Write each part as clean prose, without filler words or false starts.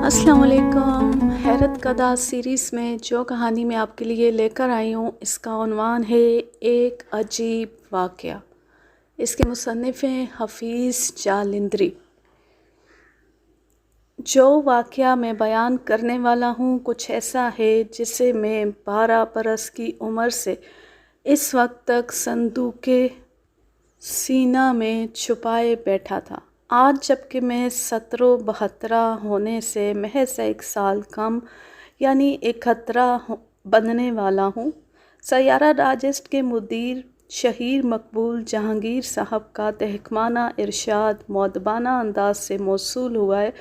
السلام علیکم۔ حیرت کدا سیریز میں جو کہانی میں آپ کے لیے لے کر آئی ہوں اس کا عنوان ہے ایک عجیب واقعہ۔ اس کے مصنف ہیں حفیظ جالندری۔ جو واقعہ میں بیان کرنے والا ہوں کچھ ایسا ہے جسے میں 12 برس کی عمر سے اس وقت تک صندوق سینہ میں چھپائے بیٹھا تھا۔ آج جبکہ میں 17 ہونے سے محض 1 سال کم یعنی 71 بننے والا ہوں، سیارہ ڈائجسٹ کے مدیر شہیر مقبول جہانگیر صاحب کا تحکمانہ ارشاد مؤدبانہ انداز سے موصول ہوا ہے۔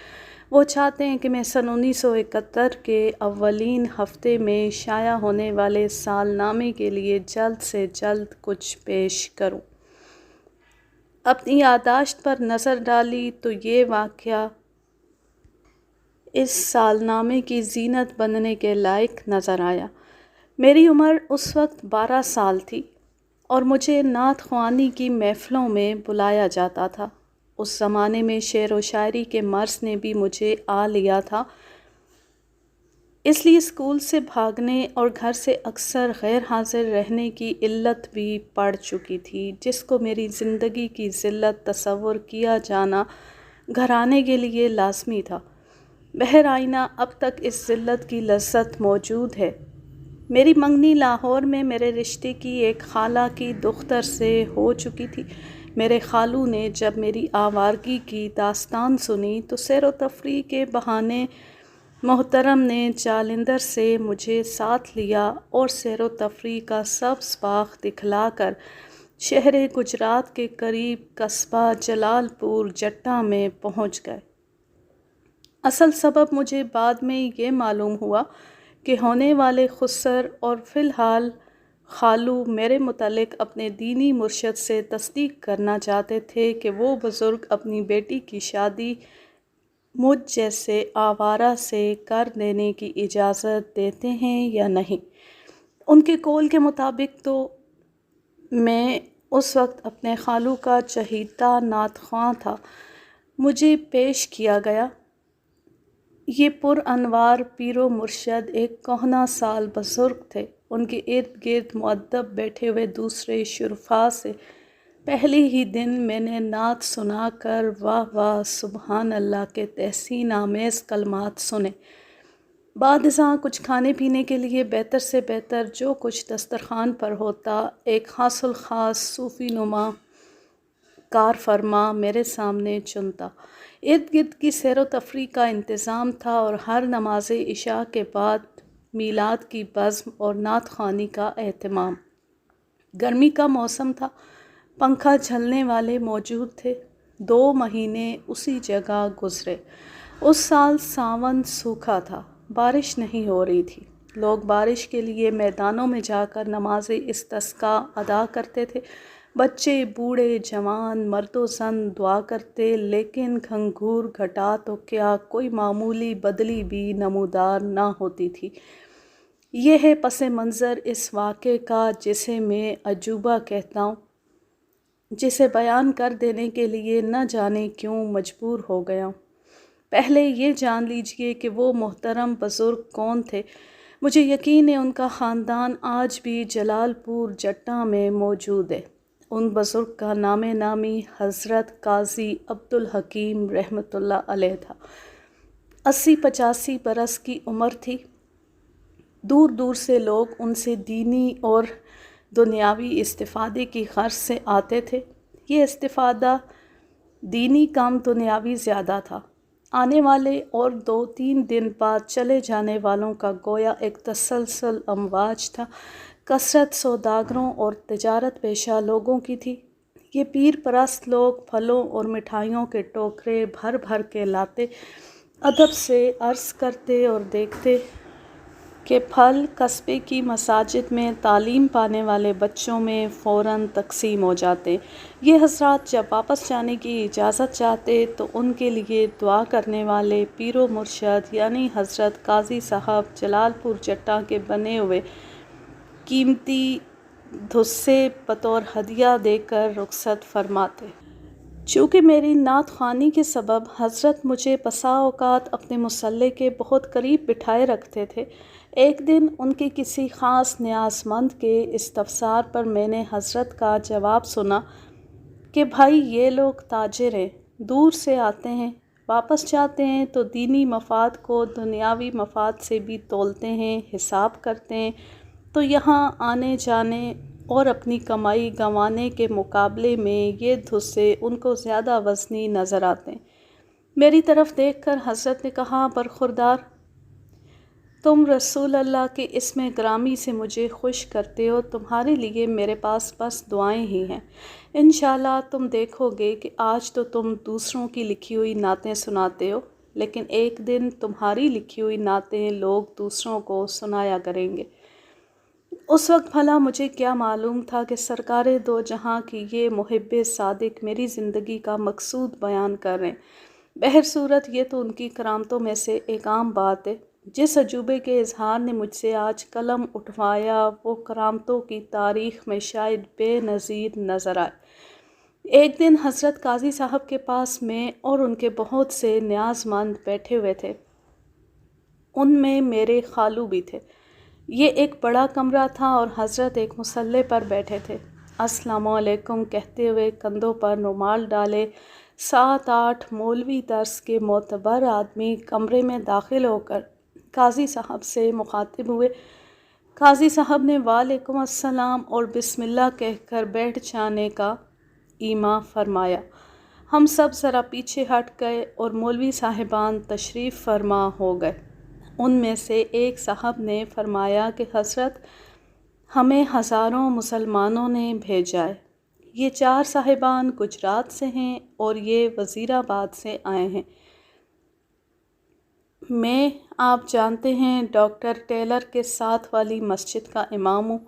وہ چاہتے ہیں کہ میں سن 1971 کے اولین ہفتے میں شائع ہونے والے سال نامے کے لیے جلد سے جلد کچھ پیش کروں۔ اپنی یادداشت پر نظر ڈالی تو یہ واقعہ اس سال نامے کی زینت بننے کے لائق نظر آیا۔ میری عمر اس وقت 12 سال تھی اور مجھے نعت خوانی کی محفلوں میں بلایا جاتا تھا۔ اس زمانے میں شعر و شاعری کے مرض نے بھی مجھے آ لیا تھا، اس لیے اسکول سے بھاگنے اور گھر سے اکثر غیر حاضر رہنے کی علت بھی پڑ چکی تھی، جس کو میری زندگی کی ذلت تصور کیا جانا گھرانے کے لیے لازمی تھا۔ بہر آئینہ اب تک اس ذلت کی لذت موجود ہے۔ میری منگنی لاہور میں میرے رشتے کی ایک خالہ کی دختر سے ہو چکی تھی۔ میرے خالو نے جب میری آوارگی کی داستان سنی تو سیر و تفریح کے بہانے محترم نے جالندر سے مجھے ساتھ لیا اور سیر و تفریح کا سبز باغ دکھلا کر شہر گجرات کے قریب قصبہ جلال پور جٹا میں پہنچ گئے۔ اصل سبب مجھے بعد میں یہ معلوم ہوا کہ ہونے والے خسر اور فی الحال خالو میرے متعلق اپنے دینی مرشد سے تصدیق کرنا چاہتے تھے کہ وہ بزرگ اپنی بیٹی کی شادی مجھ جیسے آوارہ سے کر دینے کی اجازت دیتے ہیں یا نہیں۔ ان کے قول کے مطابق تو میں اس وقت اپنے خالو کا چہیتا نعت خواں تھا۔ مجھے پیش کیا گیا۔ یہ پر انوار پیر و مرشد ایک کہنہ سال بزرگ تھے۔ ان کے ارد گرد مؤدب بیٹھے ہوئے دوسرے شرفاء سے پہلے ہی دن میں نے نعت سنا کر واہ واہ سبحان اللہ کے تحسین آمیز کلمات سنے۔ بعد ازاں کچھ کھانے پینے کے لیے بہتر سے بہتر جو کچھ دسترخوان پر ہوتا، ایک خاص الخاص صوفی نما کار فرما میرے سامنے چنتا۔ ارد گرد کی سیر و تفریح کا انتظام تھا اور ہر نماز عشاء کے بعد میلاد کی بزم اور نعت خوانی کا اہتمام۔ گرمی کا موسم تھا، پنکھا جھلنے والے موجود تھے۔ 2 مہینے اسی جگہ گزرے۔ اس سال ساون سوکھا تھا، بارش نہیں ہو رہی تھی۔ لوگ بارش کے لیے میدانوں میں جا کر نماز استسقاء ادا کرتے تھے۔ بچے، بوڑھے، جوان، مرد و زن دعا کرتے، لیکن گھنگھور گھٹا تو کیا کوئی معمولی بدلی بھی نمودار نہ ہوتی تھی۔ یہ ہے پس منظر اس واقعے کا جسے میں عجوبہ کہتا ہوں، جسے بیان کر دینے کے لیے نہ جانے کیوں مجبور ہو گیا ہوں۔ پہلے یہ جان لیجئے کہ وہ محترم بزرگ کون تھے۔ مجھے یقین ہے ان کا خاندان آج بھی جلال پور جٹا میں موجود ہے۔ ان بزرگ کا نام نامی حضرت قاضی عبدالحکیم رحمۃ اللہ علیہ تھا۔ 80-85 برس کی عمر تھی۔ دور دور سے لوگ ان سے دینی اور دنیاوی استفادے کی غرض سے آتے تھے۔ یہ استفادہ دینی کم دنیاوی زیادہ تھا۔ آنے والے اور 2-3 دن بعد چلے جانے والوں کا گویا ایک تسلسل امواج تھا۔ کثرت سوداگروں اور تجارت پیشہ لوگوں کی تھی۔ یہ پیر پرست لوگ پھلوں اور مٹھائیوں کے ٹوکرے بھر بھر کے لاتے، ادب سے عرض کرتے اور دیکھتے کہ پھل قصبے کی مساجد میں تعلیم پانے والے بچوں میں فوراً تقسیم ہو جاتے۔ یہ حضرات جب واپس جانے کی اجازت چاہتے تو ان کے لیے دعا کرنے والے پیر و مرشد یعنی حضرت قاضی صاحب جلال پور جٹا کے بنے ہوئے قیمتی دھسے بطور ہدیہ دے کر رخصت فرماتے۔ چونکہ میری نعت خوانی کے سبب حضرت مجھے بسا اوقات اپنے مصلے کے بہت قریب بٹھائے رکھتے تھے۔ ایک دن ان کے کسی خاص نیاز مند کے استفسار پر میں نے حضرت کا جواب سنا کہ بھائی یہ لوگ تاجر ہیں، دور سے آتے ہیں، واپس جاتے ہیں تو دینی مفاد کو دنیاوی مفاد سے بھی تولتے ہیں، حساب کرتے ہیں، تو یہاں آنے جانے اور اپنی کمائی گنوانے کے مقابلے میں یہ دھسے ان کو زیادہ وزنی نظر آتے ہیں۔ میری طرف دیکھ کر حضرت نے کہا، برخوردار، تم رسول اللہ کے اسم گرامی سے مجھے خوش کرتے ہو، تمہارے لیے میرے پاس بس دعائیں ہی ہیں۔ انشاءاللہ تم دیکھو گے کہ آج تو تم دوسروں کی لکھی ہوئی نعتیں سناتے ہو، لیکن ایک دن تمہاری لکھی ہوئی نعتیں لوگ دوسروں کو سنایا کریں گے۔ اس وقت بھلا مجھے کیا معلوم تھا کہ سرکار دو جہاں کی یہ محب صادق میری زندگی کا مقصود بیان کر رہے ہیں۔ بہرصورت یہ تو ان کی کرامتوں میں سے ایک عام بات ہے۔ جس عجوبے کے اظہار نے مجھ سے آج قلم اٹھوایا وہ کرامتوں کی تاریخ میں شاید بے نظیر نظر آئے۔ ایک دن حضرت قاضی صاحب کے پاس میں اور ان کے بہت سے نیاز مند بیٹھے ہوئے تھے، ان میں میرے خالو بھی تھے۔ یہ ایک بڑا کمرہ تھا اور حضرت ایک مصلے پر بیٹھے تھے، السلام علیکم کہتے ہوئے کندھوں پر رومال ڈالے 7-8 مولوی درس کے معتبر آدمی کمرے میں داخل ہو کر قاضی صاحب سے مخاطب ہوئے۔ قاضی صاحب نے وعلیکم السلام اور بسم اللہ کہہ کر بیٹھ جانے کا ایما فرمایا۔ ہم سب ذرا پیچھے ہٹ گئے اور مولوی صاحبان تشریف فرما ہو گئے۔ ان میں سے ایک صاحب نے فرمایا کہ حضرت ہمیں ہزاروں مسلمانوں نے بھیجا ہے۔ یہ 4 صاحبان گجرات سے ہیں اور یہ وزیر آباد سے آئے ہیں۔ میں آپ جانتے ہیں ڈاکٹر ٹیلر کے ساتھ والی مسجد کا امام ہوں۔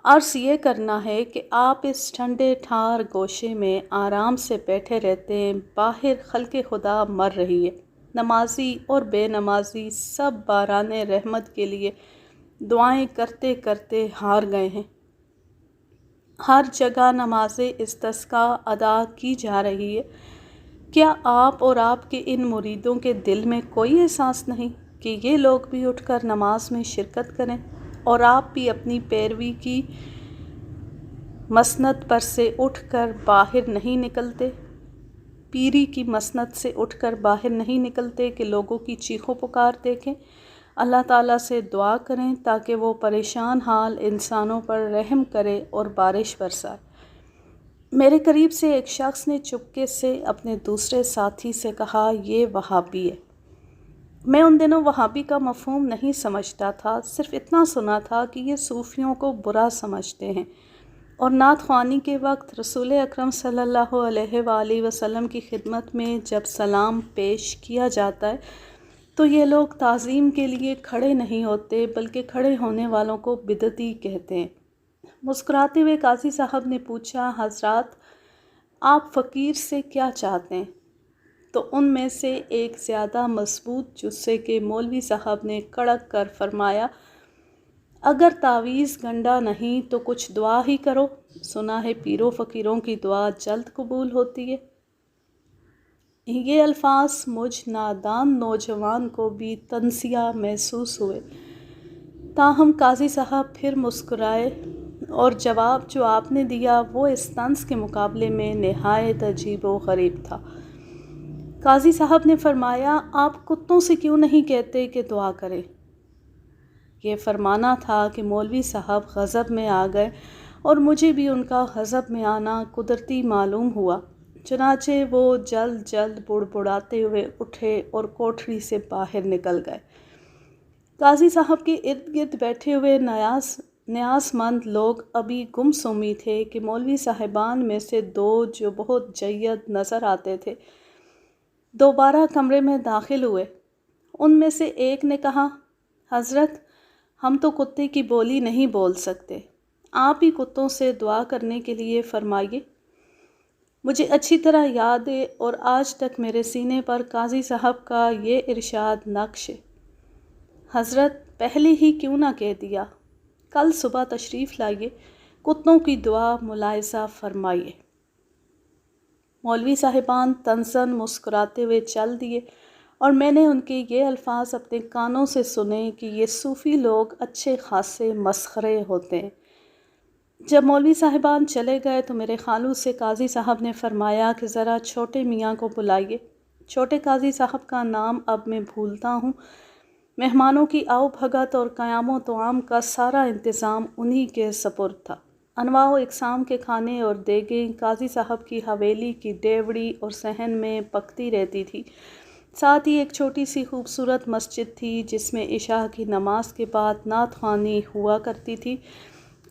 عرض یہ کرنا ہے کہ آپ اس ٹھنڈے ٹھار گوشے میں آرام سے بیٹھے رہتے ہیں، باہر خلق خدا مر رہی ہے، نمازی اور بے نمازی سب باران رحمت کے لیے دعائیں کرتے کرتے ہار گئے ہیں۔ ہر جگہ نماز استسقاء ادا کی جا رہی ہے۔ کیا آپ اور آپ کے ان مریدوں کے دل میں کوئی احساس نہیں کہ یہ لوگ بھی اٹھ کر نماز میں شرکت کریں، اور آپ بھی اپنی پیروی کی مسند پر سے اٹھ کر باہر نہیں نکلتے، پیری کی مسند سے اٹھ کر باہر نہیں نکلتے کہ لوگوں کی چیخو پکار دیکھیں، اللہ تعالیٰ سے دعا کریں تاکہ وہ پریشان حال انسانوں پر رحم کرے اور بارش برسائے۔ میرے قریب سے ایک شخص نے چپکے سے اپنے دوسرے ساتھی سے کہا، یہ وہابی ہے۔ میں ان دنوں وہابی کا مفہوم نہیں سمجھتا تھا، صرف اتنا سنا تھا کہ یہ صوفیوں کو برا سمجھتے ہیں، اور نعت خوانی کے وقت رسول اکرم صلی اللہ علیہ وآلہ وسلم کی خدمت میں جب سلام پیش کیا جاتا ہے تو یہ لوگ تعظیم کے لیے کھڑے نہیں ہوتے بلکہ کھڑے ہونے والوں کو بدعتی کہتے ہیں۔ مسکراتے ہوئے قاضی صاحب نے پوچھا، حضرات آپ فقیر سے کیا چاہتے ہیں؟ تو ان میں سے ایک زیادہ مضبوط جثے کے مولوی صاحب نے کڑک کر فرمایا، اگر تعویذ گنڈا نہیں تو کچھ دعا ہی کرو، سنا ہے پیروں فقیروں کی دعا جلد قبول ہوتی ہے۔ یہ الفاظ مجھ نادان نوجوان کو بھی طنزیہ محسوس ہوئے، تاہم قاضی صاحب پھر مسکرائے اور جواب جو آپ نے دیا وہ اس طنز کے مقابلے میں نہایت عجیب و غریب تھا۔ قاضی صاحب نے فرمایا، آپ کتوں سے کیوں نہیں کہتے کہ دعا کریں؟ یہ فرمانا تھا کہ مولوی صاحب غضب میں آ گئے اور مجھے بھی ان کا غضب میں آنا قدرتی معلوم ہوا، چنانچہ وہ جلد جلد بڑبڑاتے ہوئے اٹھے اور کوٹھری سے باہر نکل گئے۔ قاضی صاحب کے ارد گرد بیٹھے ہوئے نیاز مند لوگ ابھی گم سمی تھے کہ مولوی صاحبان میں سے 2 جو بہت جید نظر آتے تھے دوبارہ کمرے میں داخل ہوئے۔ ان میں سے ایک نے کہا، حضرت ہم تو کتے کی بولی نہیں بول سکتے، آپ ہی کتوں سے دعا کرنے کے لیے فرمائیے۔ مجھے اچھی طرح یاد ہے اور آج تک میرے سینے پر قاضی صاحب کا یہ ارشاد نقش ہے، حضرت پہلے ہی کیوں نہ کہہ دیا، کل صبح تشریف لائیے، کتوں کی دعا ملاحظہ فرمائیے۔ مولوی صاحبان طنزاً مسکراتے ہوئے چل دیے اور میں نے ان کے یہ الفاظ اپنے کانوں سے سنے کہ یہ صوفی لوگ اچھے خاصے مسخرے ہوتے ہیں۔ جب مولوی صاحبان چلے گئے تو میرے خالو سے قاضی صاحب نے فرمایا کہ ذرا چھوٹے میاں کو بلائیے۔ چھوٹے قاضی صاحب کا نام اب میں بھولتا ہوں۔ مہمانوں کی آؤ بھگت اور قیام و طعام کا سارا انتظام انہی کے سپرد تھا۔ انواع و اقسام کے کھانے اور دیگیں قاضی صاحب کی حویلی کی ڈیوڑی اور صحن میں پکتی رہتی تھی۔ ساتھ ہی ایک چھوٹی سی خوبصورت مسجد تھی جس میں عشاء کی نماز کے بعد نعت خوانی ہوا کرتی تھی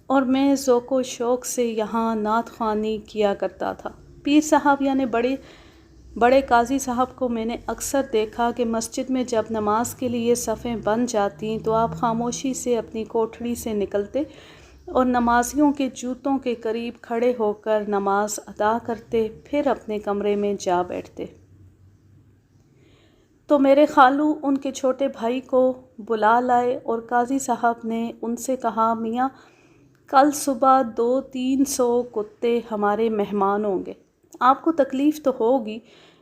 اور میں ذوق و شوق سے یہاں نعت خوانی کیا کرتا تھا۔ پیر صاحب یعنی بڑے قاضی صاحب کو میں نے اکثر دیکھا کہ مسجد میں جب نماز کے لیے صفیں بن جاتیں تو آپ خاموشی سے اپنی کوٹھڑی سے نکلتے اور نمازیوں کے جوتوں کے قریب کھڑے ہو کر نماز ادا کرتے، پھر اپنے کمرے میں جا بیٹھتے۔ تو میرے خالو ان کے چھوٹے بھائی کو بلا لائے اور قاضی صاحب نے ان سے کہا، میاں کل صبح 200-300 کتے ہمارے مہمان ہوں گے، آپ کو تکلیف تو ہوگی،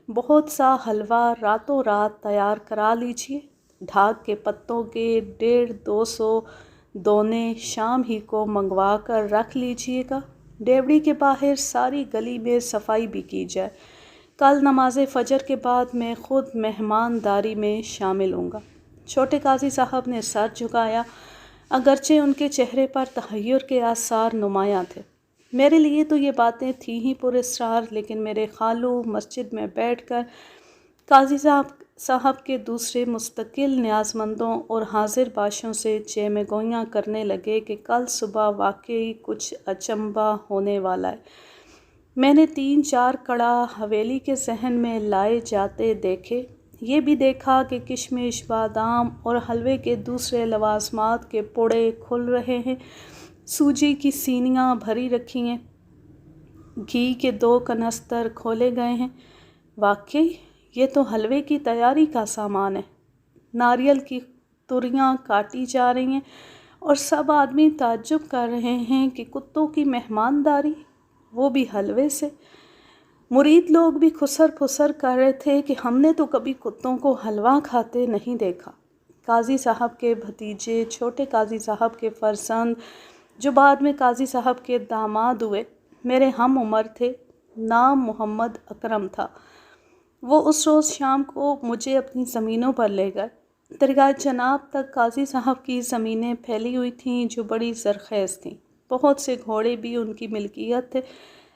بہت سا حلوہ راتوں رات تیار کرا لیجئے، ڈھاک کے پتوں کے 150-200 دونے شام ہی کو منگوا کر رکھ لیجئے گا۔ ڈیوڑی کے باہر ساری گلی میں صفائی بھی کی جائے۔ کل نماز فجر کے بعد میں خود مہمانداری میں شامل ہوں گا۔ چھوٹے قاضی صاحب نے سر جھکایا، اگرچہ ان کے چہرے پر تحیر کے آثار نمایاں تھے۔ میرے لیے تو یہ باتیں تھیں ہی پر اسرار، لیکن میرے خالو مسجد میں بیٹھ کر قاضی صاحب کے دوسرے مستقل نیازمندوں اور حاضر باشوں سے چیمے گوئیاں کرنے لگے کہ کل صبح واقعی کچھ اچنبھا ہونے والا ہے۔ میں نے 3-4 کڑا حویلی کے صحن میں لائے جاتے دیکھے۔ یہ بھی دیکھا کہ کشمش، بادام اور حلوے کے دوسرے لوازمات کے پڑے کھل رہے ہیں، سوجی کی سینیاں بھری رکھی ہیں، گھی کے 2 کنستر کھولے گئے ہیں۔ واقعی یہ تو حلوے کی تیاری کا سامان ہے۔ ناریل کی تریاں کاٹی جا رہی ہیں اور سب آدمی تعجب کر رہے ہیں کہ کتوں کی مہمانداری، وہ بھی حلوے سے۔ مرید لوگ بھی خسر پھسر کر رہے تھے کہ ہم نے تو کبھی کتوں کو حلوہ کھاتے نہیں دیکھا۔ قاضی صاحب کے بھتیجے، چھوٹے قاضی صاحب کے فرزند جو بعد میں قاضی صاحب کے داماد ہوئے، میرے ہم عمر تھے، نام محمد اکرم تھا۔ وہ اس روز شام کو مجھے اپنی زمینوں پر لے گئے۔ درگاہ جناب تک قاضی صاحب کی زمینیں پھیلی ہوئی تھیں جو بڑی زرخیز تھیں۔ بہت سے گھوڑے بھی ان کی ملکیت تھے،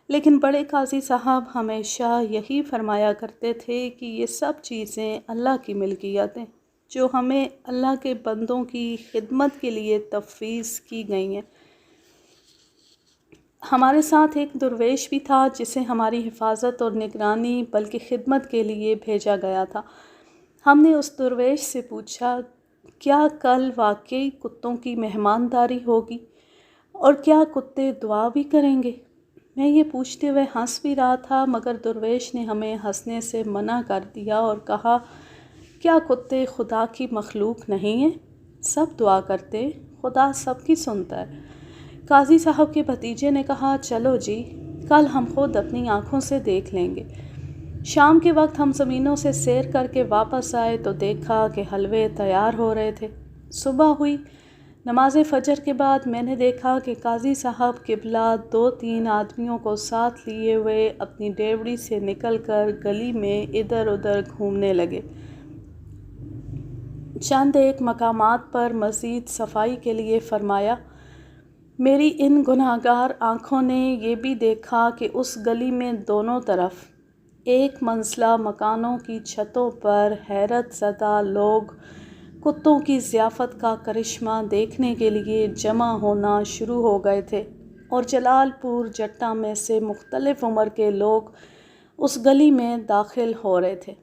لیکن بڑے قاضی صاحب ہمیشہ یہی فرمایا کرتے تھے کہ یہ سب چیزیں اللہ کی ملکیت ہیں جو ہمیں اللہ کے بندوں کی خدمت کے لیے تفویض کی گئی ہیں۔ ہمارے ساتھ ایک درویش بھی تھا جسے ہماری حفاظت اور نگرانی بلکہ خدمت کے لیے بھیجا گیا تھا۔ ہم نے اس درویش سے پوچھا، کیا کل واقعی کتوں کی مہمانداری ہوگی اور کیا کتے دعا بھی کریں گے؟ میں یہ پوچھتے ہوئے ہنس بھی رہا تھا مگر درویش نے ہمیں ہنسنے سے منع کر دیا اور کہا، کیا کتے خدا کی مخلوق نہیں ہیں؟ سب دعا کرتے ہیں، خدا سب کی سنتا ہے۔ قاضی صاحب کے بھتیجے نے کہا، چلو جی، کل ہم خود اپنی آنکھوں سے دیکھ لیں گے۔ شام کے وقت ہم زمینوں سے سیر کر کے واپس آئے تو دیکھا کہ حلوے تیار ہو رہے تھے۔ صبح ہوئی۔ نماز فجر کے بعد میں نے دیکھا کہ قاضی صاحب قبلہ 2-3 آدمیوں کو ساتھ لیے ہوئے اپنی ڈیوڑی سے نکل کر گلی میں ادھر ادھر گھومنے لگے۔ چند ایک مقامات پر مزید صفائی کے لیے فرمایا۔ میری ان گناہگار آنکھوں نے یہ بھی دیکھا کہ اس گلی میں دونوں طرف ایک منزلہ مکانوں کی چھتوں پر حیرت زدہ لوگ کتوں کی ضیافت کا کرشمہ دیکھنے کے لیے جمع ہونا شروع ہو گئے تھے اور جلال پور جٹا میں سے مختلف عمر کے لوگ اس گلی میں داخل ہو رہے تھے۔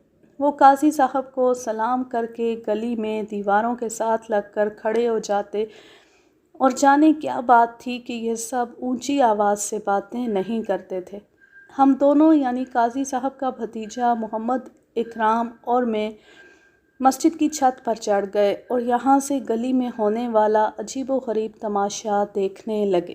وہ قاضی صاحب کو سلام کر کے گلی میں دیواروں کے ساتھ لگ کر کھڑے ہو جاتے اور جانے کیا بات تھی کہ یہ سب اونچی آواز سے باتیں نہیں کرتے تھے۔ ہم دونوں یعنی قاضی صاحب کا بھتیجا محمد اکرام اور میں مسجد کی چھت پر چڑھ گئے اور یہاں سے گلی میں ہونے والا عجیب و غریب تماشا دیکھنے لگے۔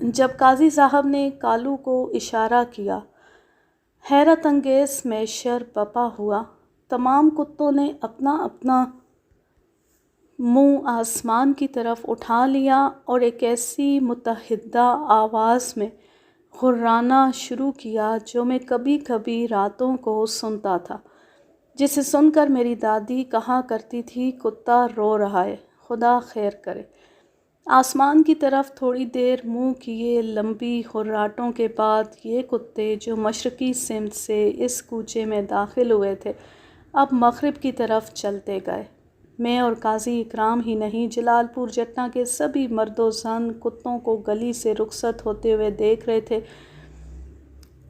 جب قاضی صاحب نے کالو کو اشارہ کیا، حیرت انگیز محشر برپا ہوا۔ تمام کتوں نے اپنا اپنا منہ آسمان کی طرف اٹھا لیا اور ایک ایسی متحدہ آواز میں غرانا شروع کیا جو میں کبھی کبھی راتوں کو سنتا تھا، جسے سن کر میری دادی کہا کرتی تھی، کتا رو رہا ہے، خدا خیر کرے۔ آسمان کی طرف تھوڑی دیر منہ کیے لمبی خراٹوں کے بعد یہ کتے جو مشرقی سمت سے اس کوچے میں داخل ہوئے تھے اب مغرب کی طرف چلتے گئے۔ میں اور قاضی اکرام ہی نہیں، جلال پور جٹا کے سبھی مرد و زن کتوں کو گلی سے رخصت ہوتے ہوئے دیکھ رہے تھے،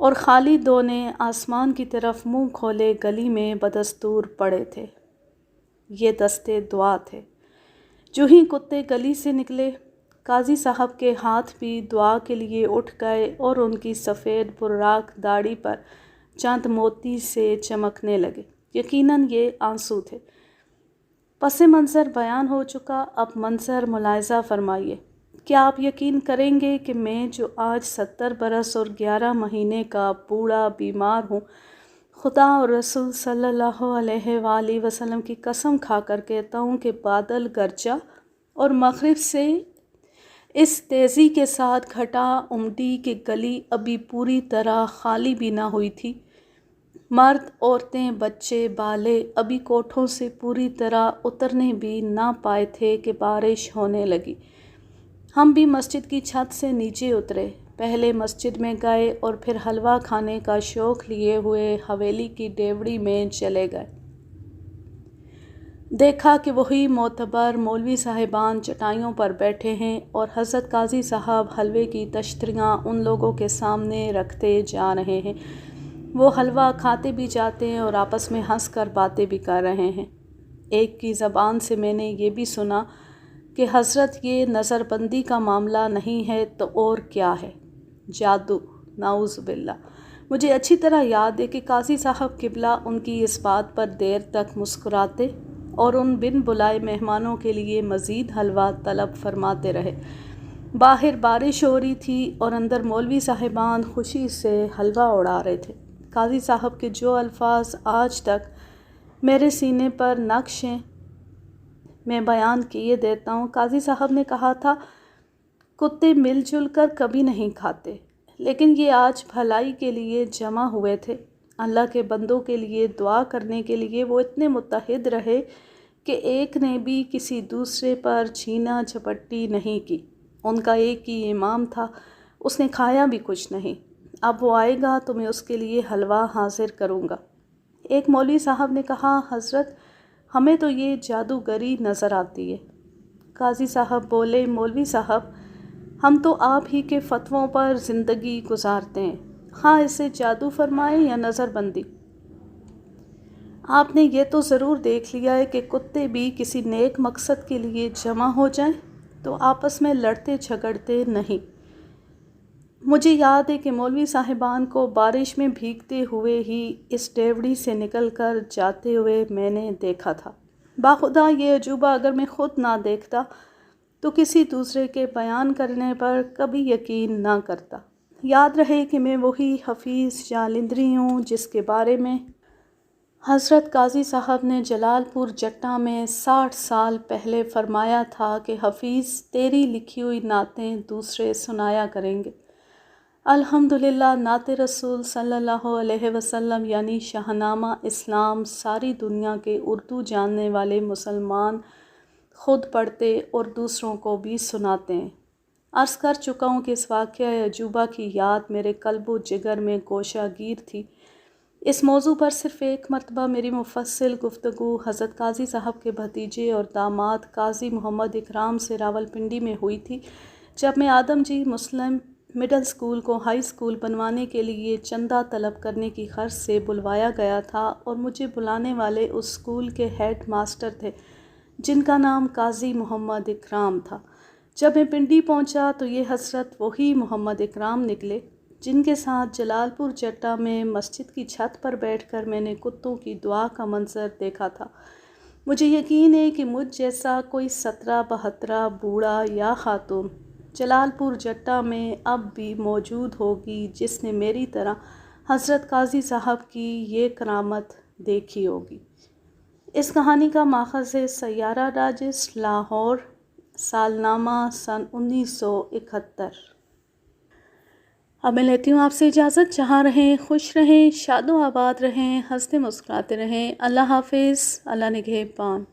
اور خالی دو نے آسمان کی طرف منہ کھولے گلی میں بدستور پڑے تھے۔ یہ دستے دعا تھے۔ جو ہی کتے گلی سے نکلے، قاضی صاحب کے ہاتھ بھی دعا کے لیے اٹھ گئے اور ان کی سفید براق داڑھی پر چند موتی سے چمکنے لگے۔ یقیناً یہ آنسو تھے۔ پس منظر بیان ہو چکا، اب منظر ملاحظہ فرمائیے۔ کیا آپ یقین کریں گے کہ میں جو آج 70 برس اور 11 مہینے کا بوڑھا بیمار ہوں، خدا اور رسول صلی اللہ علیہ وآلہ وسلم کی قسم کھا کر کہتا ہوں کہ بادل گرجا اور مغرب سے اس تیزی کے ساتھ گھٹا امٹی کہ گلی ابھی پوری طرح خالی بھی نہ ہوئی تھی، مرد، عورتیں، بچے، بالے ابھی کوٹھوں سے پوری طرح اترنے بھی نہ پائے تھے کہ بارش ہونے لگی۔ ہم بھی مسجد کی چھت سے نیچے اترے، پہلے مسجد میں گئے اور پھر حلوہ کھانے کا شوق لیے ہوئے حویلی کی ڈیوڑی میں چلے گئے۔ دیکھا کہ وہی معتبر مولوی صاحبان چٹائیوں پر بیٹھے ہیں اور حضرت قاضی صاحب حلوے کی تشتریاں ان لوگوں کے سامنے رکھتے جا رہے ہیں۔ وہ حلوہ کھاتے بھی جاتے ہیں اور آپس میں ہنس کر باتیں بھی کر رہے ہیں۔ ایک کی زبان سے میں نے یہ بھی سنا کہ حضرت یہ نظر بندی کا معاملہ نہیں ہے تو اور کیا ہے؟ جادو، نعوذ باللہ۔ مجھے اچھی طرح یاد ہے کہ قاضی صاحب قبلہ ان کی اس بات پر دیر تک مسکراتے اور ان بن بلائے مہمانوں کے لیے مزید حلوہ طلب فرماتے رہے۔ باہر بارش ہو رہی تھی اور اندر مولوی صاحبان خوشی سے حلوہ اڑا رہے تھے۔ قاضی صاحب کے جو الفاظ آج تک میرے سینے پر نقش ہیں، میں بیان کیے دیتا ہوں۔ قاضی صاحب نے کہا تھا، کتے مل جل کر کبھی نہیں کھاتے، لیکن یہ آج بھلائی کے لیے جمع ہوئے تھے، اللہ کے بندوں کے لیے دعا کرنے کے لیے۔ وہ اتنے متحد رہے کہ ایک نے بھی کسی دوسرے پر چھینا جھپٹی نہیں کی۔ ان کا ایک ہی امام تھا، اس نے کھایا بھی کچھ نہیں۔ اب وہ آئے گا تو میں اس کے لیے حلوہ حاضر کروں گا۔ ایک مولوی صاحب نے کہا، حضرت ہمیں تو یہ جادوگری نظر آتی ہے۔ قاضی صاحب بولے، مولوی صاحب ہم تو آپ ہی کے فتووں پر زندگی گزارتے ہیں، ہاں اسے جادو فرمائیں یا نظر بندی۔ آپ نے یہ تو ضرور دیکھ لیا ہے کہ کتے بھی کسی نیک مقصد کے لیے جمع ہو جائیں تو آپس میں لڑتے جھگڑتے نہیں۔ مجھے یاد ہے کہ مولوی صاحبان کو بارش میں بھیگتے ہوئے ہی اس ڈیوڑی سے نکل کر جاتے ہوئے میں نے دیکھا تھا۔ باخدا یہ عجوبہ اگر میں خود نہ دیکھتا تو کسی دوسرے کے بیان کرنے پر کبھی یقین نہ کرتا۔ یاد رہے کہ میں وہی حفیظ جالندری ہوں جس کے بارے میں حضرت قاضی صاحب نے جلال پور جٹا میں 60 سال پہلے فرمایا تھا کہ حفیظ تیری لکھی ہوئی نعتیں دوسرے سنایا کریں گے۔ الحمدللہ نعت رسول صلی اللہ علیہ وسلم یعنی شاہنامہ اسلام ساری دنیا کے اردو جاننے والے مسلمان خود پڑھتے اور دوسروں کو بھی سناتے ہیں۔ عرض کر چکا ہوں کہ اس واقعہ عجوبہ کی یاد میرے قلب و جگر میں گوشہ گیر تھی۔ اس موضوع پر صرف ایک مرتبہ میری مفصل گفتگو حضرت قاضی صاحب کے بھتیجے اور داماد قاضی محمد اکرام سے راولپنڈی میں ہوئی تھی، جب میں آدم جی مسلم مڈل اسکول کو ہائی اسکول بنوانے کے لیے چندہ طلب کرنے کی غرض سے بلوایا گیا تھا، اور مجھے بلانے والے اس اسکول کے ہیڈ ماسٹر تھے جن کا نام قاضی محمد اکرام تھا۔ جب میں پنڈی پہنچا تو یہ حضرت وہی محمد اکرام نکلے جن کے ساتھ جلال پور جٹا میں مسجد کی چھت پر بیٹھ کر میں نے کتوں کی دعا کا منظر دیکھا تھا۔ مجھے یقین ہے کہ مجھ جیسا کوئی 17 72 بوڑھا یا خاتون جلال پور جٹا میں اب بھی موجود ہوگی جس نے میری طرح حضرت قاضی صاحب کی یہ کرامت دیکھی ہوگی۔ اس کہانی کا ماخذ ہے سیارہ ڈائجسٹ، لاہور، سالنامہ سن 1971۔ اب میں لیتی ہوں آپ سے اجازت۔ جہاں رہیں خوش رہیں، شاد و آباد رہیں، ہنستے مسکراتے رہیں۔ اللہ حافظ، اللہ نگہبان۔